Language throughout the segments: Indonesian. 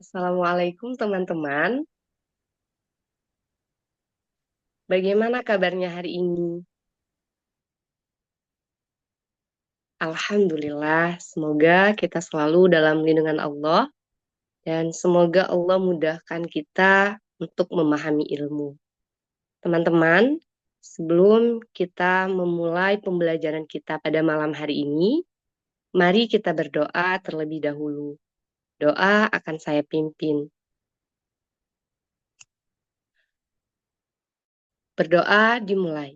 Assalamualaikum teman-teman. Bagaimana kabarnya hari ini? Alhamdulillah, semoga kita selalu dalam lindungan Allah dan semoga Allah mudahkan kita untuk memahami ilmu. Teman-teman, sebelum kita memulai pembelajaran kita pada malam hari ini, mari kita berdoa terlebih dahulu. Doa akan saya pimpin. Berdoa dimulai.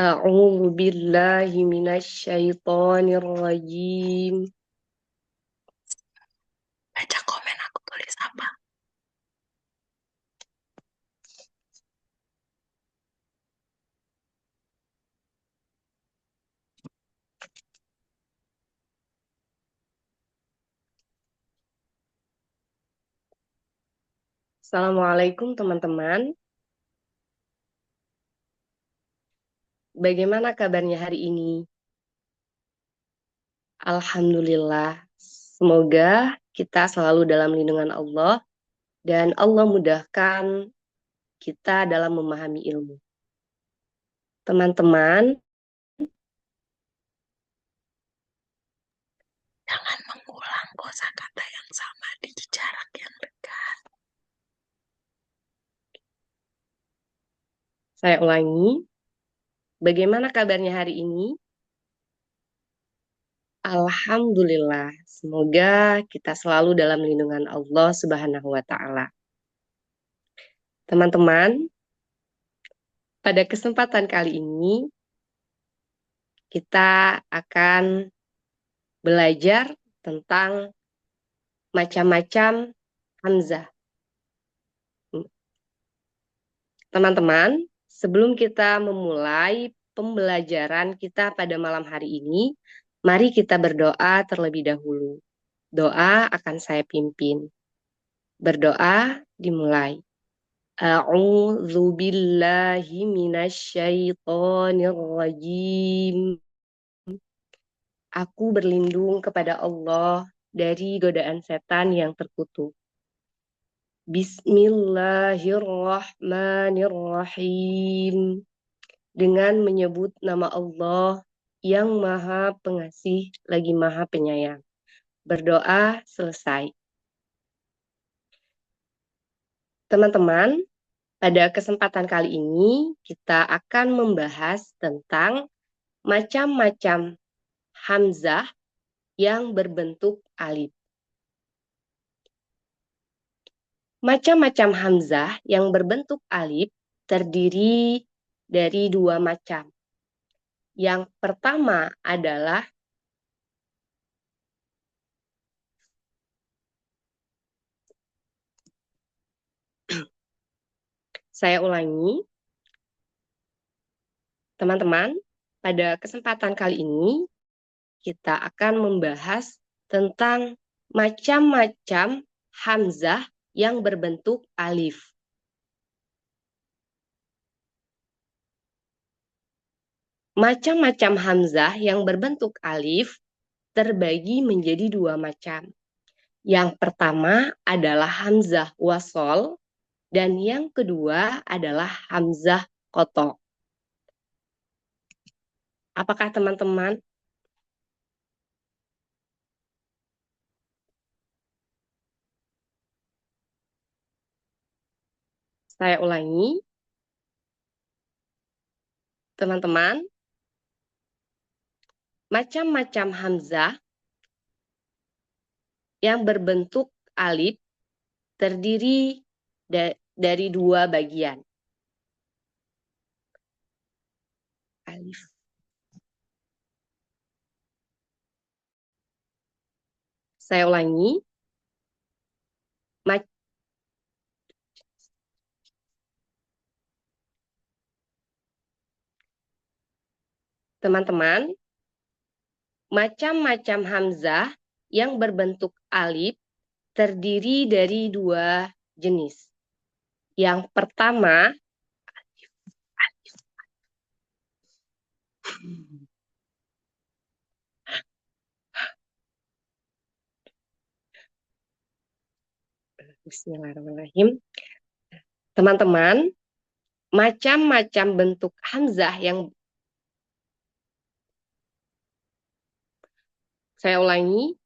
A'udzu billahi minasy syaithanir rajim. Baca komen aku tulis apa? Assalamualaikum teman-teman. Bagaimana kabarnya hari ini? Alhamdulillah. Semoga kita selalu dalam lindungan Allah dan Allah mudahkan kita dalam memahami ilmu. Teman-teman, Jangan mengulang kosakata yang sama di jarak yang dekat. saya ulangi. Bagaimana kabarnya hari ini? Alhamdulillah. Semoga kita selalu dalam lindungan Allah Subhanahu wa taala. Teman-teman, pada kesempatan kali ini kita akan belajar tentang macam-macam hamzah. Teman-teman, sebelum kita memulai pembelajaran kita pada malam hari ini, mari kita berdoa terlebih dahulu. Doa akan saya pimpin. Berdoa dimulai. A'udzu billahi minasyaitonir rajim. Aku berlindung kepada Allah dari godaan setan yang terkutuk. Bismillahirrahmanirrahim. Dengan menyebut nama Allah yang Maha Pengasih lagi Maha Penyayang. Berdoa selesai. Teman-teman, pada kesempatan kali ini kita akan membahas tentang macam-macam hamzah yang berbentuk alif. Macam-macam hamzah yang berbentuk alif terdiri dari dua macam. Yang pertama adalah saya ulangi, teman-teman, pada kesempatan kali ini kita akan membahas tentang macam-macam hamzah yang berbentuk alif. Macam-macam hamzah yang berbentuk alif terbagi menjadi dua macam. Yang pertama adalah hamzah wasol dan yang kedua adalah hamzah koto. Apakah teman-teman saya ulangi, teman-teman, macam-macam hamzah yang berbentuk alif terdiri dari dua bagian. Alif. Saya ulangi. Teman-teman, macam-macam hamzah yang berbentuk alif terdiri dari dua jenis, Yang pertama, Bismillahirrahmanirrahim. Teman-teman, macam-macam bentuk hamzah yang saya ulangi,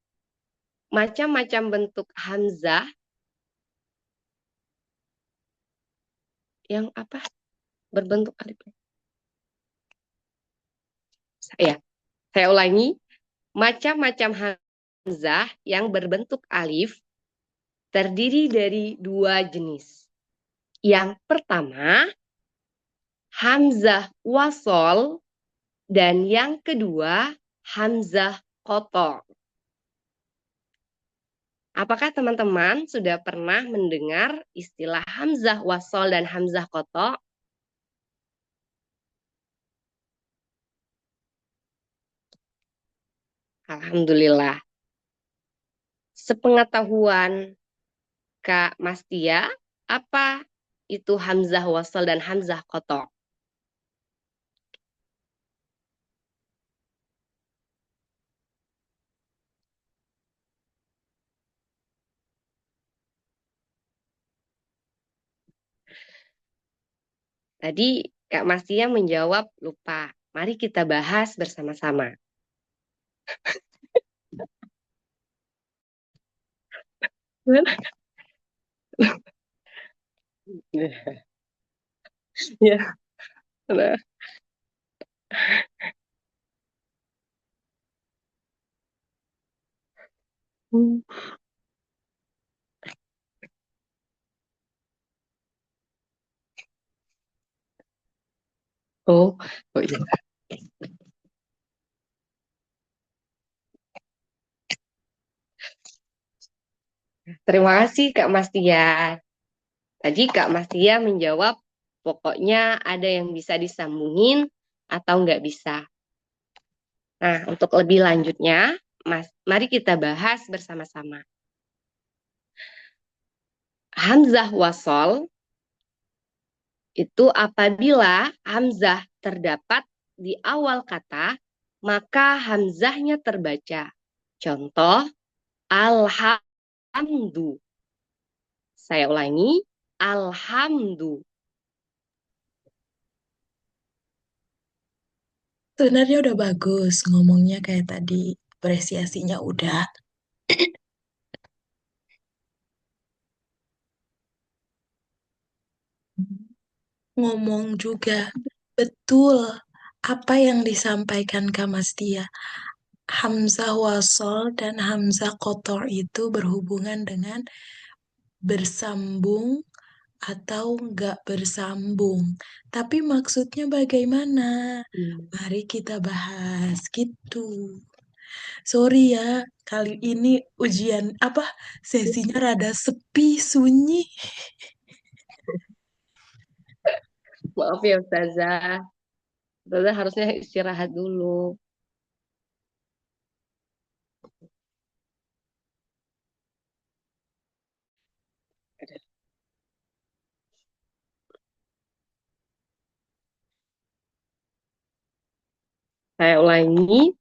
macam-macam bentuk hamzah yang apa? Berbentuk alif. Ya, saya ulangi, macam-macam hamzah yang berbentuk alif terdiri dari dua jenis. Yang pertama, hamzah wasol, dan yang kedua, hamzah kotor. Apakah teman-teman sudah pernah mendengar istilah hamzah wasol dan hamzah kotor? Alhamdulillah. Sepengetahuan Kak Mastia, apa itu hamzah wasol dan hamzah kotor? Tadi Kak Mastia menjawab lupa. Mari kita bahas bersama-sama. Ya, nah. Oh, oh iya. Terima kasih Kak Mastia. Tadi Kak Mastia menjawab, pokoknya ada yang bisa disambungin atau nggak bisa. Nah, untuk lebih lanjutnya, mari kita bahas bersama-sama. Hamzah wasol itu apabila hamzah terdapat di awal kata, maka hamzahnya terbaca. Contoh, alhamdu. Saya ulangi, alhamdu. Sebenarnya udah bagus ngomongnya kayak tadi. Apresiasinya udah. Ngomong juga. Betul. Apa yang disampaikan Kak Mastia. Hamzah wasol dan hamzah kotor itu berhubungan dengan bersambung atau nggak bersambung. Tapi maksudnya bagaimana? Hmm. Mari kita bahas gitu. Sorry ya, kali ini ujian apa sesinya rada sepi, sunyi. Maaf ya Ustazah. Ustazah harusnya istirahat dulu. Saya ulangi,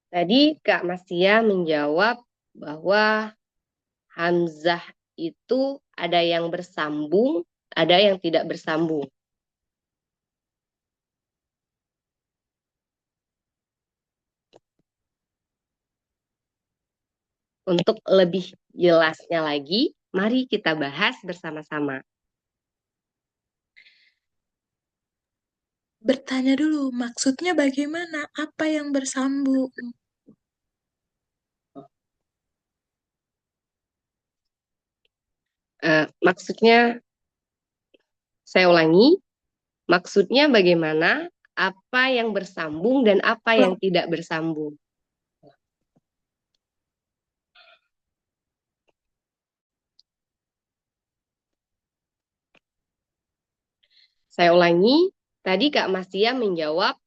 tadi Kak Mastia menjawab bahwa hamzah itu ada yang bersambung, ada yang tidak bersambung. Untuk lebih jelasnya lagi, mari kita bahas bersama-sama. Bertanya dulu, maksudnya bagaimana? Apa yang bersambung? Maksudnya, saya ulangi, maksudnya bagaimana, apa yang bersambung dan apa yang Loh, tidak bersambung. Saya ulangi, tadi Kak Mastia menjawab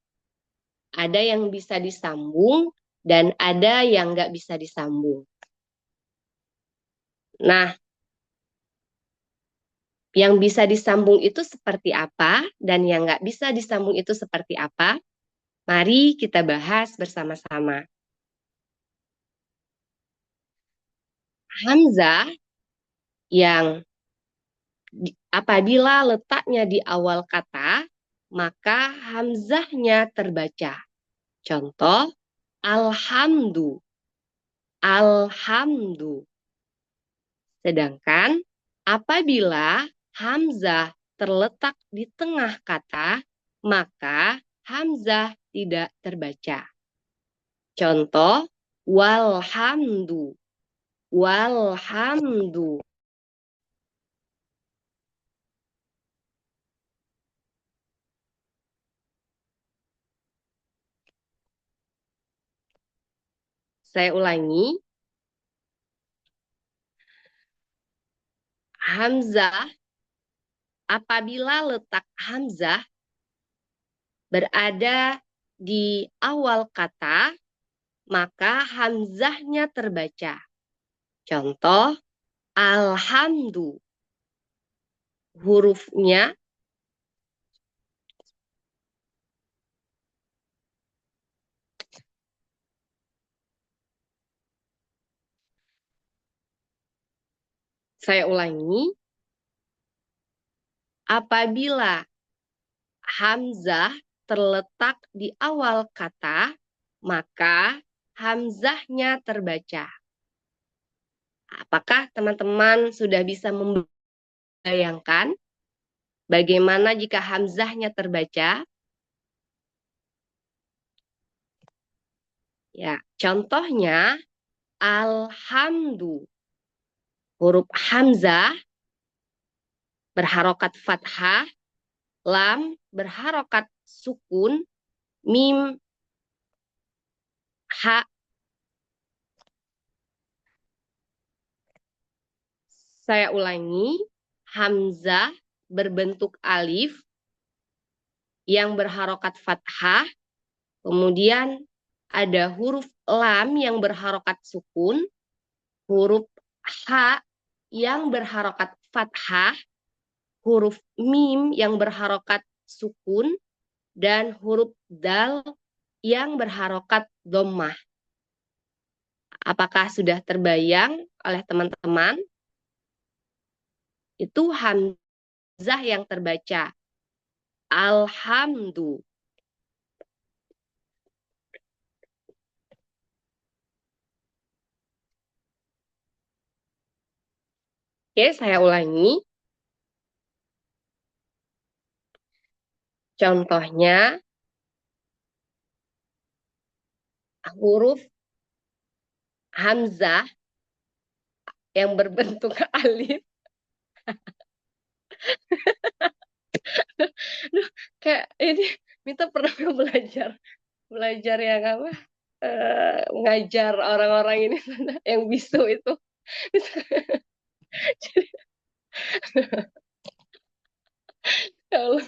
ada yang bisa disambung dan ada yang nggak bisa disambung. Nah, Yang bisa disambung itu seperti apa dan yang nggak bisa disambung itu seperti apa? Mari kita bahas bersama-sama. Hamzah yang apabila letaknya di awal kata, maka hamzahnya terbaca. Contoh, alhamdu, alhamdu. Sedangkan apabila hamzah terletak di tengah kata, maka hamzah tidak terbaca. Contoh, walhamdu, walhamdu. Saya ulangi, hamzah apabila letak hamzah berada di awal kata, maka hamzahnya terbaca. Contoh, alhamdu. Hurufnya saya ulangi, apabila hamzah terletak di awal kata, maka hamzahnya terbaca. Apakah teman-teman sudah bisa membayangkan bagaimana jika hamzahnya terbaca? Ya, contohnya alhamdu. Huruf hamzah berharokat fathah, lam berharokat sukun, mim, ha. Saya ulangi, hamzah berbentuk alif yang berharokat fathah, kemudian ada huruf lam yang berharokat sukun, huruf ha yang berharokat fathah, huruf mim yang berharokat sukun, dan huruf dal yang berharokat dhammah. Apakah sudah terbayang oleh teman-teman? Itu hamzah yang terbaca. Alhamdu. Oke, saya ulangi. Contohnya, huruf hamzah yang berbentuk alif. Duh, kayak ini, Mita pernah belajar belajar yang apa? Ngajar orang-orang ini yang bisu itu. Jadi, ya Allah,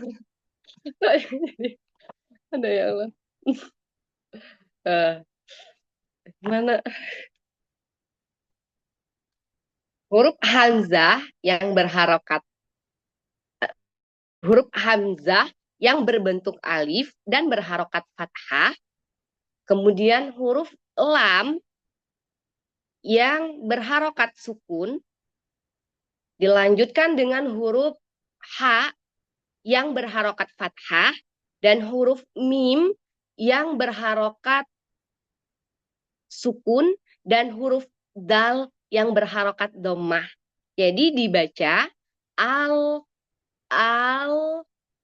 jadi, ada ya Allah. Eh, Mana huruf hamzah yang berharokat, huruf hamzah yang berbentuk alif dan berharokat fathah, kemudian huruf lam yang berharokat sukun, dilanjutkan dengan huruf ha yang berharokat fathah, dan huruf mim yang berharokat sukun, dan huruf dal yang berharokat dhammah. Jadi dibaca al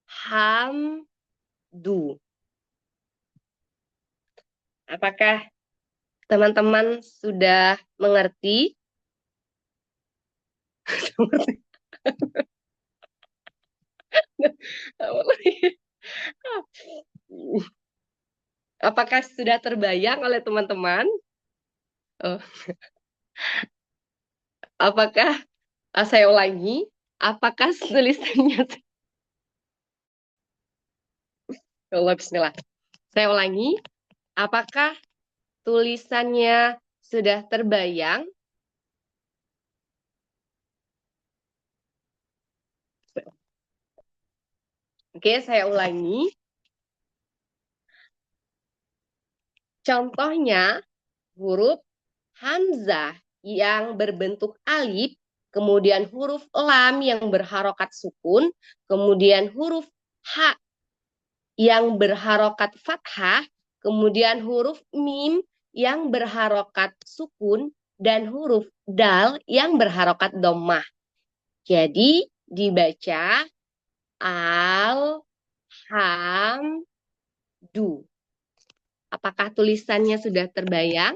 hamdu. Apakah teman-teman sudah mengerti? Apakah sudah terbayang oleh teman-teman? Oh, apakah saya ulangi? Apakah tulisannya? Allah, Bismillah. Saya ulangi. Apakah tulisannya sudah terbayang? Oke, saya ulangi. Contohnya, huruf hamzah yang berbentuk alif, kemudian huruf lam yang berharokat sukun, kemudian huruf ha yang berharokat fathah, kemudian huruf mim yang berharokat sukun, dan huruf dal yang berharokat dhammah. Jadi dibaca al ham du. Apakah tulisannya sudah terbayang?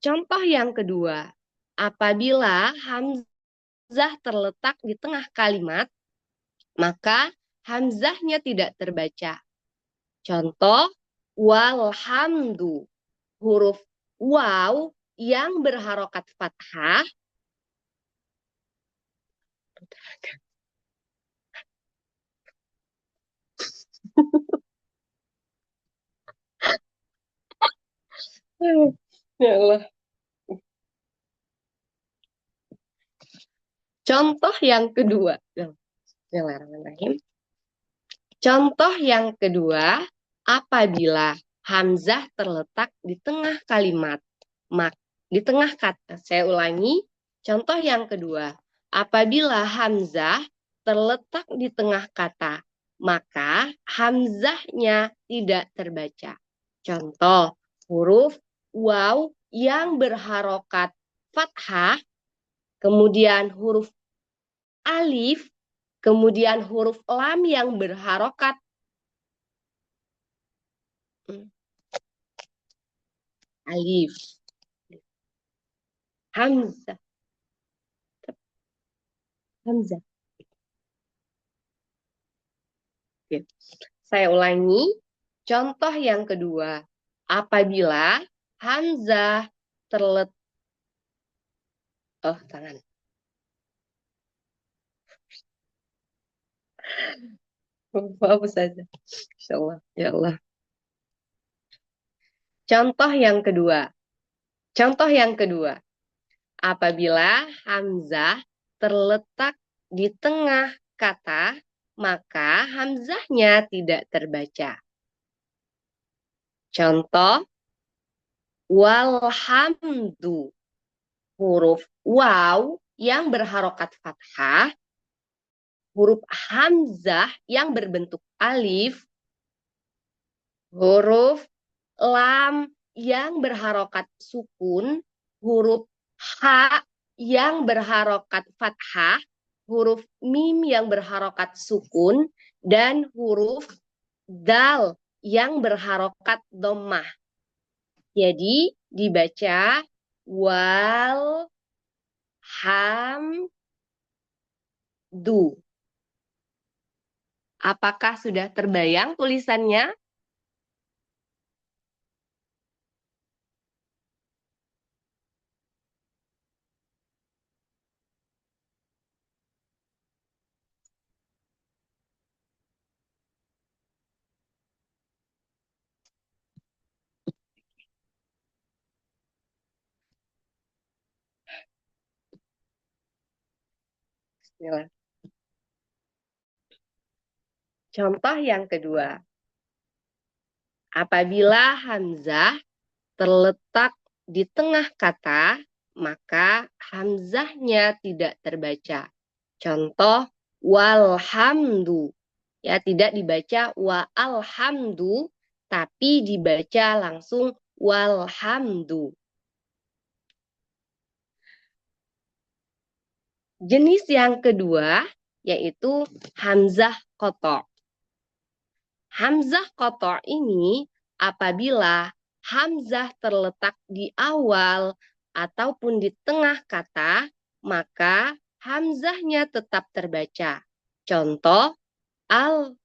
Contoh yang kedua, apabila hamzah terletak di tengah kalimat, maka hamzahnya tidak terbaca. Contoh, walhamdu. Huruf waw yang berharokat fathah. Ya Allah. Contoh yang kedua. Bismillahirrahmanirrahim. Contoh yang kedua, apabila hamzah terletak di tengah kalimat, di tengah kata. Saya ulangi. Contoh yang kedua, apabila hamzah terletak di tengah kata, maka hamzahnya tidak terbaca. Contoh, huruf waw yang berharokat fathah, kemudian huruf alif, kemudian huruf lam yang berharokat alif. Hamzah. Hamzah. Oke. Saya ulangi. Contoh yang kedua. Apabila hamzah terletak. Oh, tangan. Maaf saja. Insya Allah. Ya Allah. Contoh yang kedua. Contoh yang kedua. Apabila hamzah terletak di tengah kata, maka hamzahnya tidak terbaca. Contoh, walhamdu. Huruf waw yang berharokat fathah, huruf hamzah yang berbentuk alif, huruf lam yang berharokat sukun, huruf ha yang berharokat fathah, huruf mim yang berharokat sukun, dan huruf dal yang berharokat dhammah. Jadi dibaca wal ham du. Apakah sudah terbayang tulisannya? Bismillah. Contoh yang kedua. Apabila hamzah terletak di tengah kata, maka hamzahnya tidak terbaca. Contoh, walhamdu. Ya, tidak dibaca wa alhamdu, tapi dibaca langsung walhamdu. Jenis yang kedua yaitu hamzah qata'. Hamzah qata' ini apabila hamzah terletak di awal ataupun di tengah kata, maka hamzahnya tetap terbaca. Contoh, al.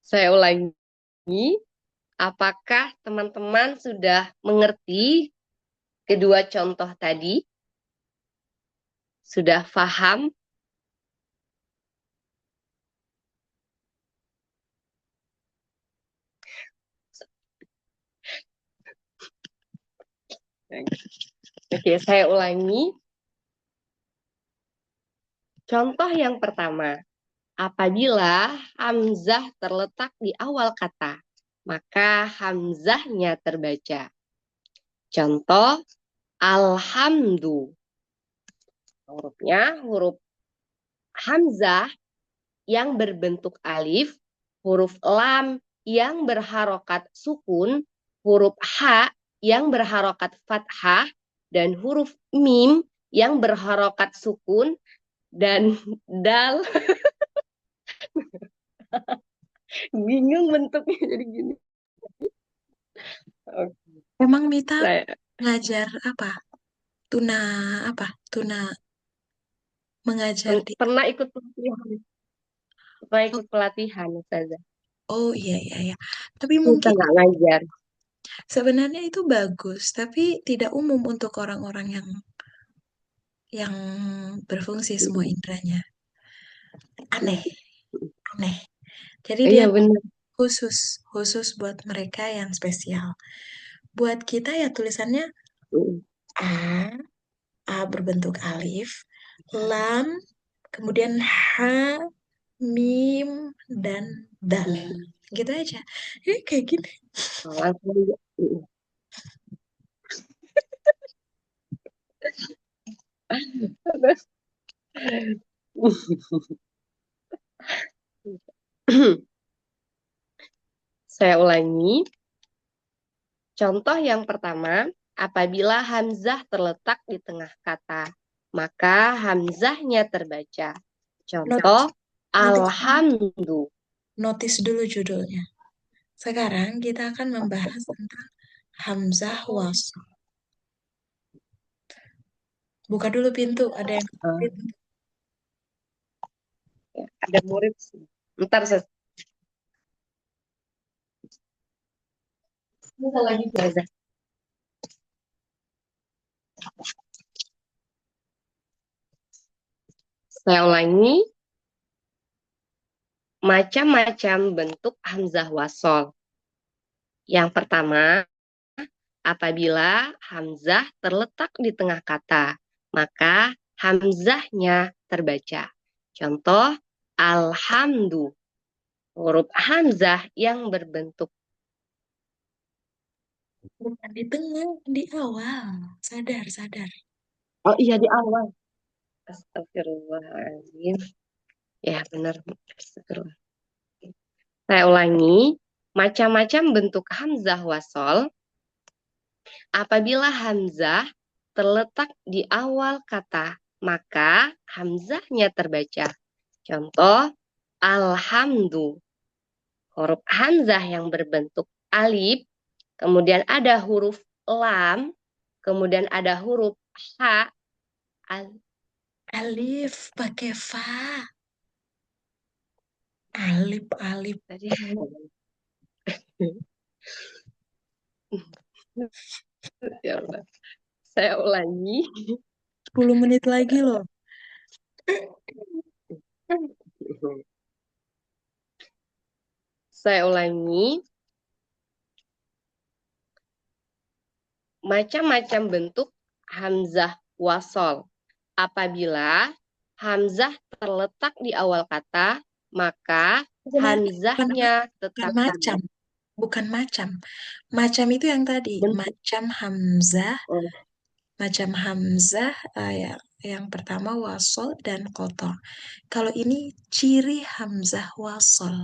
Saya ulangi, apakah teman-teman sudah mengerti kedua contoh tadi? Sudah paham? Oke, saya ulangi. Contoh yang pertama, apabila hamzah terletak di awal kata, maka hamzahnya terbaca. Contoh, alhamdu. Hurufnya huruf hamzah yang berbentuk alif, huruf lam yang berharokat sukun, huruf ha yang berharokat fathah, dan huruf mim yang berharokat sukun, dan dal. Bingung bentuknya jadi gini. Oke, Emang Mita saya ngajar apa? Tuna apa? Tuna mengajar di. pernah ikut pelatihan, pernah Oh, ikut pelatihan, Ustazah. oh iya iya iya. Tapi Kita mungkin nggak ngajar. sebenarnya itu bagus, tapi tidak umum untuk orang-orang yang berfungsi semua inderanya. Aneh, aneh. Jadi dia Iya benar. khusus, khusus buat mereka yang spesial. Buat kita ya tulisannya A, A berbentuk alif, lam, kemudian ha, mim, dan dal. Gitu aja. Kayak gini. Langsung aja. Saya ulangi. Contoh yang pertama, apabila hamzah terletak di tengah kata, maka hamzahnya terbaca. Contoh, Notice, notice, alhamdu. notice dulu judulnya. Sekarang kita akan membahas tentang Hamzah wasl. Buka dulu pintu, ada yang ketuk Ah, pintu. ya, ada murid. Ntar sebentar lagi Ustazah. Saya ulangi, macam-macam bentuk hamzah wasol. Yang pertama, apabila hamzah terletak di tengah kata, maka hamzahnya terbaca. Contoh, alhamdu. Huruf hamzah yang berbentuk. Bukan di tengah, di awal. Sadar, sadar. Oh iya, di awal. Astagfirullahaladzim. Ya benar. Astagfirullah. Saya ulangi. Macam-macam bentuk hamzah wasol. Apabila hamzah terletak di awal kata, maka hamzahnya terbaca. Contoh, alhamdu. Huruf hamzah yang berbentuk alif, kemudian ada huruf lam, kemudian ada huruf ha. Alif pakai fa. Alif, alif. Tadi ya Allah. Saya ulangi. 10 menit lagi loh. Saya ulangi. Macam-macam bentuk hamzah wasol. Apabila hamzah terletak di awal kata, maka Sebenarnya hamzahnya bukan tetap macam. terbaca. Bukan macam. Macam itu yang tadi. Bentuk. Macam Hamzah. Oh, Macam Hamzah yang pertama wasol dan kotor. Kalau ini ciri Hamzah wasol.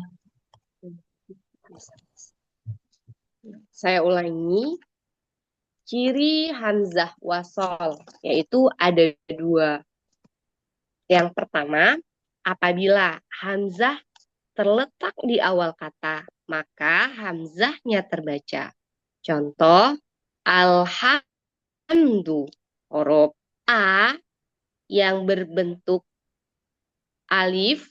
saya ulangi. Ciri hamzah wasol, yaitu ada dua. Yang pertama, apabila hamzah terletak di awal kata, maka hamzahnya terbaca. Contoh, alhamdu. Huruf A yang berbentuk alif,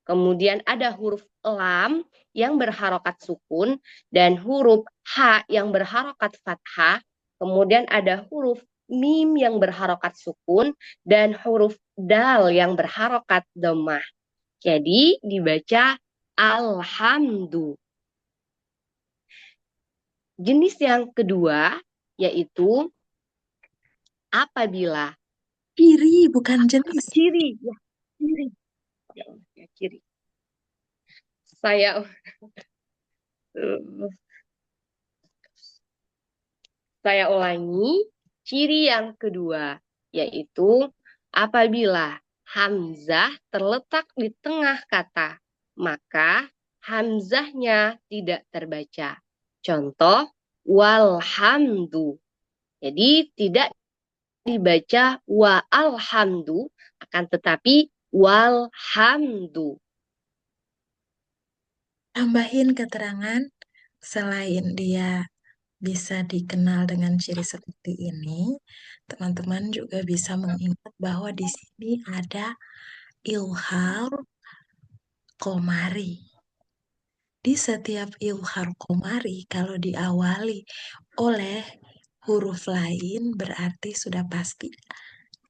kemudian ada huruf lam yang berharokat sukun, dan huruf H yang berharokat fathah, kemudian ada huruf mim yang berharokat sukun, dan huruf dal yang berharokat dhammah. Jadi dibaca alhamdu. Jenis yang kedua yaitu apabila Ciri, bukan jenis. ciri, ya, ciri, ya, Allah, ya, ciri. Saya Saya ulangi, ciri yang kedua, yaitu apabila hamzah terletak di tengah kata, maka hamzahnya tidak terbaca. Contoh, walhamdu. Jadi tidak dibaca wa alhamdu, akan tetapi walhamdu. Tambahin keterangan, selain dia bisa dikenal dengan ciri seperti ini, teman-teman juga bisa mengingat bahwa di sini ada ilhar komari. Di setiap ilhar komari, kalau diawali oleh huruf lain, berarti sudah pasti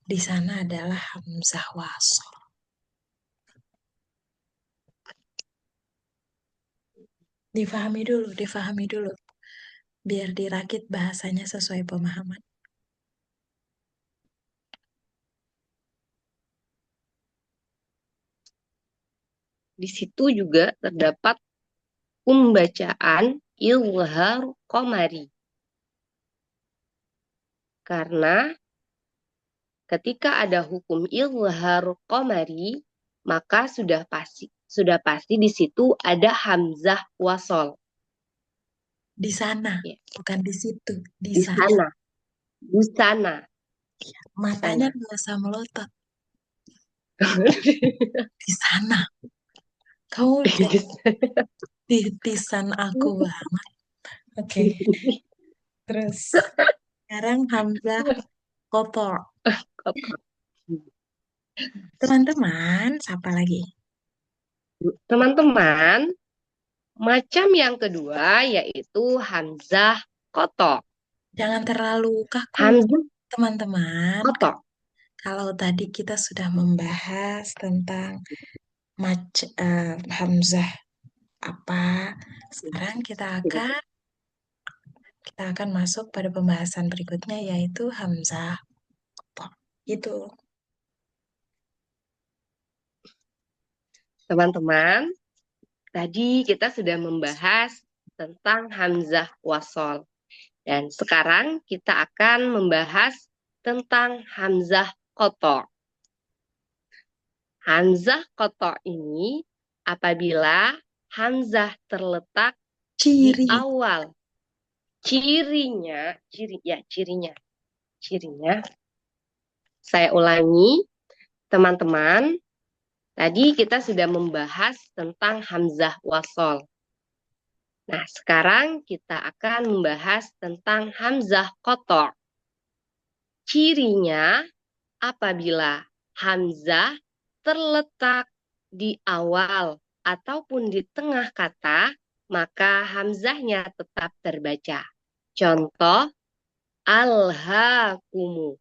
di sana adalah hamzah wasol. Difahami dulu, biar dirakit bahasanya sesuai pemahaman. Di situ juga terdapat pembacaan ilhar komari. Karena ketika ada hukum ilhar komari, maka sudah pasti di situ ada hamzah wasol. Di sana, Ya, bukan di situ, di di sana. sana, di sana, di Matanya sana. nggak usah melotot. Di sana. Kamu jadi titisan aku banget. Oke, terus sekarang hamzah kotor. Teman-teman, siapa lagi? Teman-teman, macam yang kedua yaitu hamzah kotok. Jangan terlalu kaku, Hamzah teman-teman. kotok. Kalau tadi kita sudah membahas tentang hamzah apa, sekarang kita akan masuk pada pembahasan berikutnya yaitu hamzah kotor. Gitu. Teman-teman, tadi kita sudah membahas tentang hamzah wasol. Dan sekarang kita akan membahas tentang hamzah kotok. Hamzah kotok ini apabila hamzah terletak di Ciri. awal. Cirinya, cirinya. Saya ulangi, teman-teman. Tadi kita sudah membahas tentang hamzah wasol. Nah, sekarang kita akan membahas tentang hamzah kotok. Cirinya apabila hamzah terletak di awal ataupun di tengah kata, maka hamzahnya tetap terbaca. Contoh, alhaakumu.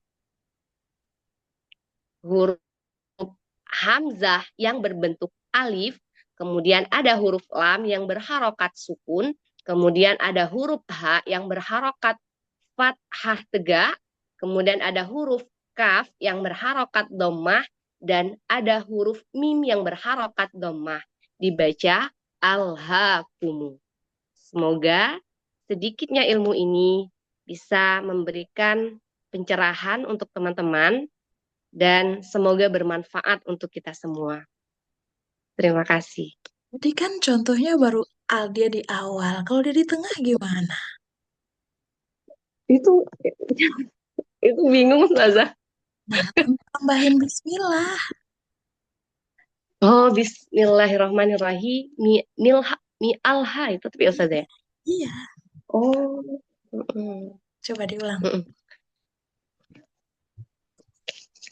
Huruf hamzah yang berbentuk alif, kemudian ada huruf lam yang berharokat sukun, kemudian ada huruf ha yang berharokat fathah tegak, kemudian ada huruf kaf yang berharokat dhammah, dan ada huruf mim yang berharokat dhammah. Dibaca alhaakumu. Semoga sedikitnya ilmu ini bisa memberikan pencerahan untuk teman-teman dan semoga bermanfaat untuk kita semua. Terima kasih. Tadi kan contohnya baru dia di awal. Kalau dia di tengah gimana? Itu itu bingung Ustazah. Nah, tambahin bismillah. Oh, bismillahirrahmanirrahim. Mi alha itu tapi Ustazah ya. Iya, Oh. Mm-mm. coba diulang. Mm-mm.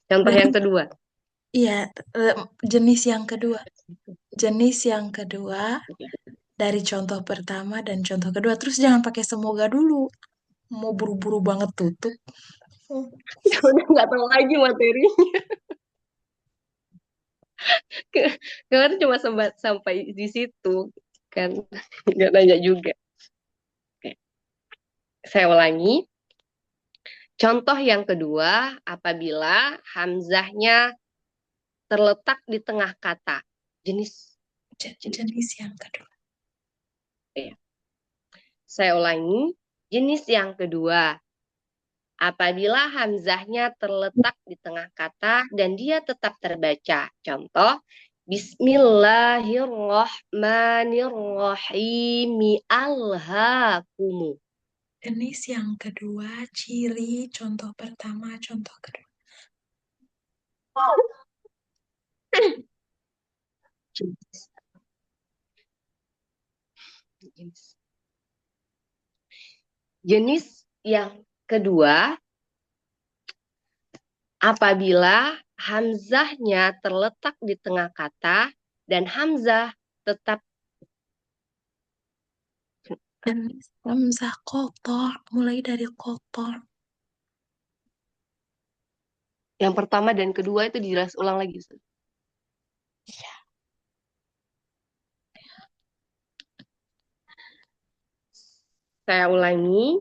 Contoh Dan yang kedua. iya, eh, jenis yang kedua. Jenis yang kedua dari contoh pertama dan contoh kedua. Terus jangan pakai semoga dulu. Mau buru-buru banget tutup. Udah nggak tahu lagi materi. Kemarin cuma sampai di situ kan, nggak nanya juga. Oke. Saya ulangi. Contoh yang kedua, apabila hamzahnya terletak di tengah kata. Jenis. Jenis yang kedua. Ya. Saya ulangi. Jenis yang kedua, apabila hamzahnya terletak di tengah kata dan dia tetap terbaca. Contoh, Bismillahirrahmanirrahim. Alhaakumu. Jenis yang kedua, ciri, contoh pertama, contoh kedua. Jenis yang kedua, apabila hamzahnya terletak di tengah kata dan hamzah tetap. Jenis hamzah kotor, mulai dari kotor. Yang pertama dan kedua itu dijelas ulang lagi, Ustaz. Saya ulangi.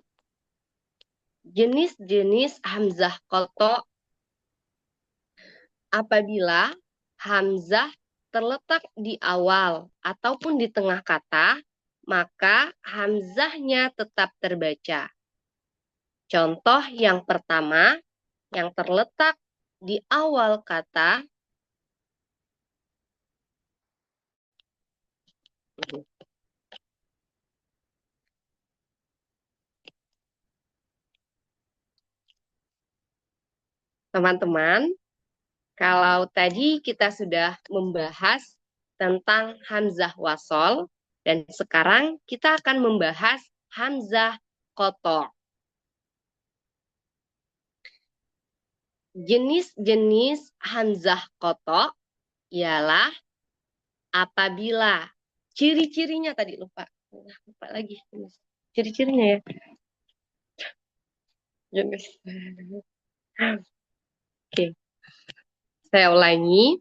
Jenis-jenis hamzah kotok apabila hamzah terletak di awal ataupun di tengah kata, maka hamzahnya tetap terbaca. Contoh yang pertama, yang terletak di awal kata. Teman-teman, kalau tadi kita sudah membahas tentang hamzah wasol, dan sekarang kita akan membahas hamzah kotor. Jenis-jenis hamzah kotor ialah apabila ciri-cirinya tadi lupa lagi ciri-cirinya ya. Jenis. Oke, saya ulangi,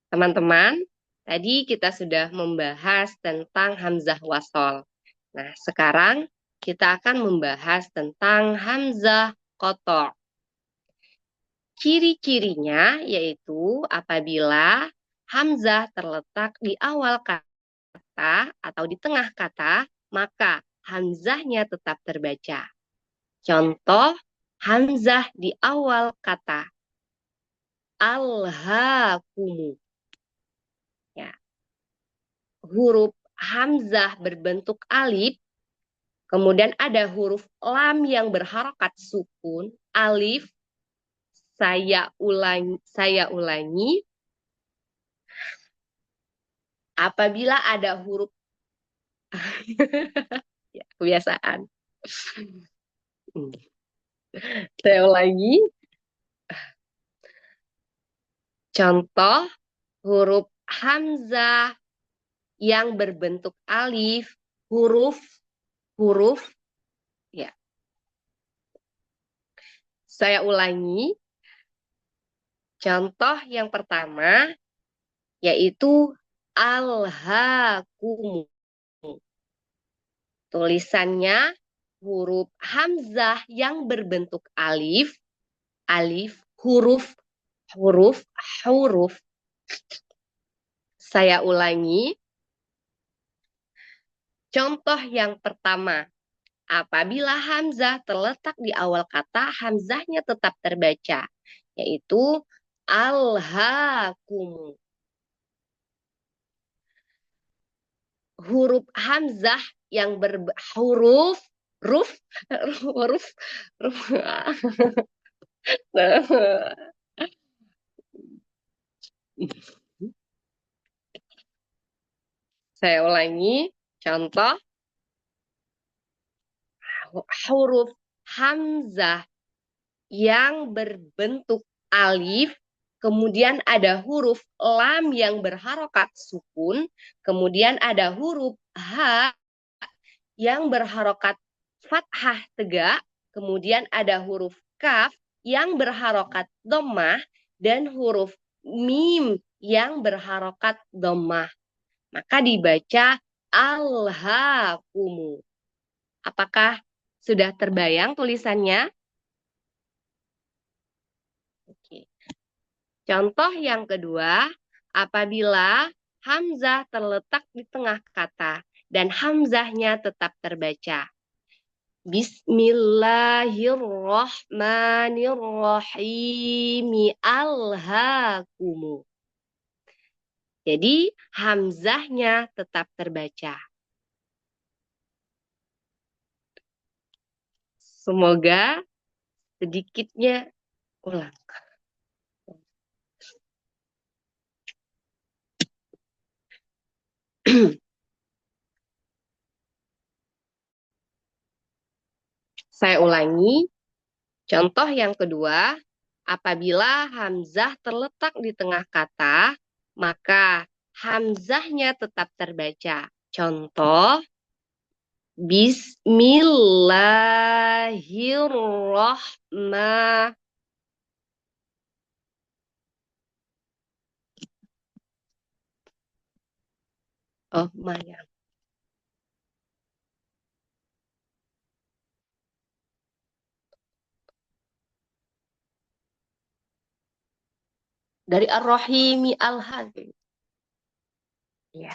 teman-teman. Tadi kita sudah membahas tentang hamzah wasol. Nah, sekarang kita akan membahas tentang hamzah kotor. Ciri-cirinya yaitu apabila hamzah terletak di awal kata atau di tengah kata, maka hamzahnya tetap terbaca. Contoh hamzah di awal kata. Alhaakumu. Ya. Huruf hamzah berbentuk alif, kemudian ada huruf lam yang berharokat sukun, alif. Saya ulangi. Apabila ada huruf ya, kebiasaan. Saya ulangi. Contoh huruf hamzah yang berbentuk alif, huruf ya. Saya ulangi. Contoh yang pertama yaitu alhaakumu. Tulisannya huruf hamzah yang berbentuk alif, huruf. Saya ulangi. Contoh yang pertama, apabila hamzah terletak di awal kata, hamzahnya tetap terbaca, yaitu alhaakum. Huruf hamzah yang huruf huruf Saya ulangi, contoh huruf hamzah yang berbentuk alif, kemudian ada huruf lam yang berharokat sukun, kemudian ada huruf ha yang berharokat fathah tegak, kemudian ada huruf kaf yang berharokat dhammah, dan huruf mim yang berharokat dhammah. Maka dibaca alhaakumu. Apakah sudah terbayang tulisannya? Contoh yang kedua, apabila hamzah terletak di tengah kata dan hamzahnya tetap terbaca. Bismillahirrahmanirrahim. Alhaakumu. Jadi hamzahnya tetap terbaca. Semoga sedikitnya ulang. Saya ulangi. Contoh yang kedua, apabila hamzah terletak di tengah kata, maka hamzahnya tetap terbaca. Contoh, Bismillahirrahmanirrahim. Oh, Maya. Dari Ar-Rahimi Al-Hadi. Ya.